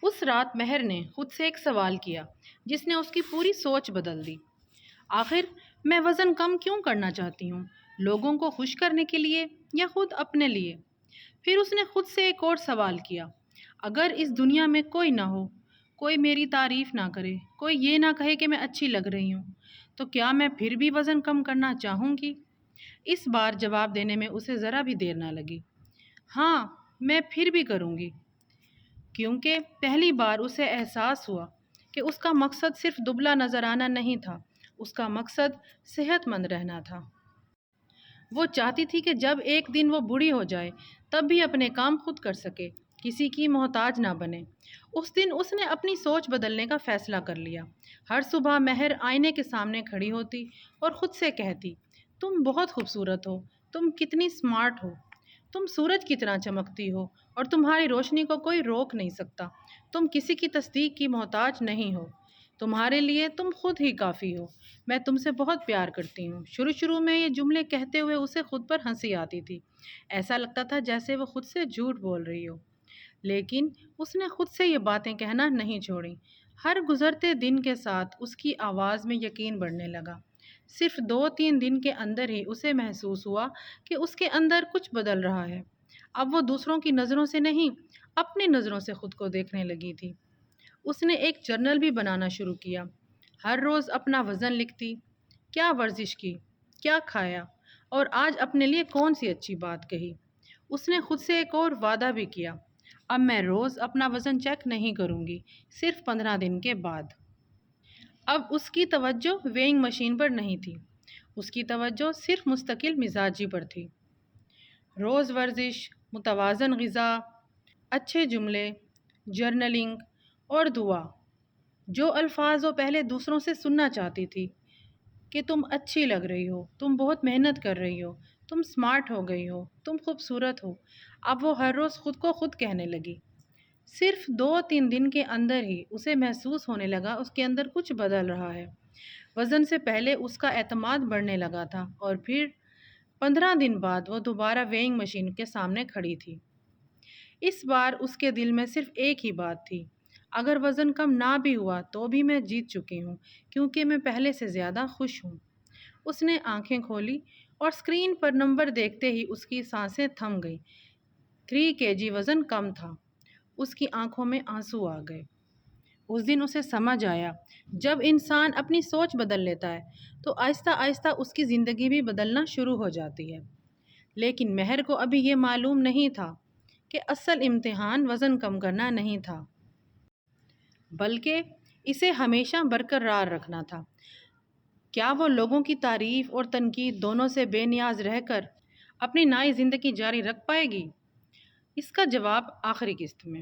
اس رات مہر نے خود سے ایک سوال کیا جس نے اس کی پوری سوچ بدل دی۔ آخر میں وزن کم کیوں کرنا چاہتی ہوں؟ لوگوں کو خوش کرنے کے لیے یا خود اپنے لیے؟ پھر اس نے خود سے ایک اور سوال کیا، اگر اس دنیا میں کوئی نہ ہو، کوئی میری تعریف نہ کرے، کوئی یہ نہ کہے کہ میں اچھی لگ رہی ہوں، تو کیا میں پھر بھی وزن کم کرنا چاہوں گی؟ اس بار جواب دینے میں اسے ذرا بھی دیر نہ لگی۔ ہاں، میں پھر بھی کروں گی، کیونکہ پہلی بار اسے احساس ہوا کہ اس کا مقصد صرف دبلا نظر آنا نہیں تھا، اس کا مقصد صحت مند رہنا تھا۔ وہ چاہتی تھی کہ جب ایک دن وہ بوڑھی ہو جائے تب بھی اپنے کام خود کر سکے، کسی کی محتاج نہ بنے۔ اس دن اس نے اپنی سوچ بدلنے کا فیصلہ کر لیا۔ ہر صبح مہر آئینے کے سامنے کھڑی ہوتی اور خود سے کہتی، تم بہت خوبصورت ہو، تم کتنی اسمارٹ ہو، تم سورج کی طرح چمکتی ہو اور تمہاری روشنی کو کوئی روک نہیں سکتا، تم کسی کی تصدیق کی محتاج نہیں ہو، تمہارے لیے تم خود ہی کافی ہو، میں تم سے بہت پیار کرتی ہوں۔ شروع میں یہ جملے کہتے ہوئے اسے خود پر ہنسی آتی تھی، ایسا لگتا تھا جیسے وہ خود سے جھوٹ بول رہی ہو، لیکن اس نے خود سے یہ باتیں کہنا نہیں چھوڑی۔ ہر گزرتے دن کے ساتھ اس کی آواز میں یقین بڑھنے لگا۔ صرف 2-3 دن کے اندر ہی اسے محسوس ہوا کہ اس کے اندر کچھ بدل رہا ہے۔ اب وہ دوسروں کی نظروں سے نہیں، اپنی نظروں سے خود کو دیکھنے لگی تھی۔ اس نے ایک جرنل بھی بنانا شروع کیا۔ ہر روز اپنا وزن لکھتی، کیا ورزش کی، کیا کھایا اور آج اپنے لیے کون سی اچھی بات کہی۔ اس نے خود سے ایک اور وعدہ بھی کیا، اب میں روز اپنا وزن چیک نہیں کروں گی، صرف 15 دن کے بعد۔ اب اس کی توجہ ویئنگ مشین پر نہیں تھی، اس کی توجہ صرف مستقل مزاجی پر تھی۔ روز ورزش، متوازن غذا، اچھے جملے، جرنلنگ اور دعا۔ جو الفاظ وہ پہلے دوسروں سے سننا چاہتی تھی کہ تم اچھی لگ رہی ہو، تم بہت محنت کر رہی ہو، تم سمارٹ ہو گئی ہو، تم خوبصورت ہو، اب وہ ہر روز خود کو خود کہنے لگی۔ صرف 2-3 دن کے اندر ہی اسے محسوس ہونے لگا اس کے اندر کچھ بدل رہا ہے۔ وزن سے پہلے اس کا اعتماد بڑھنے لگا تھا اور پھر 15 دن بعد وہ دوبارہ ویئنگ مشین کے سامنے کھڑی تھی۔ اس بار اس کے دل میں صرف ایک ہی بات تھی، اگر وزن کم نہ بھی ہوا تو بھی میں جیت چکی ہوں، کیونکہ میں پہلے سے زیادہ خوش ہوں۔ اس نے آنکھیں کھولی اور اسکرین پر نمبر دیکھتے ہی اس کی سانسیں تھم گئیں۔ 3 kg وزن کم تھا۔ اس کی آنکھوں میں آنسو آ گئے۔ اس دن اسے سمجھ آیا، جب انسان اپنی سوچ بدل لیتا ہے تو آہستہ آہستہ اس کی زندگی بھی بدلنا شروع ہو جاتی ہے۔ لیکن مہر کو ابھی یہ معلوم نہیں تھا کہ اصل امتحان وزن کم کرنا نہیں تھا، بلکہ اسے ہمیشہ برقرار رکھنا تھا۔ کیا وہ لوگوں کی تعریف اور تنقید دونوں سے بے نیاز رہ کر اپنی نئی زندگی جاری رکھ پائے گی؟ اس کا جواب آخری قسط میں۔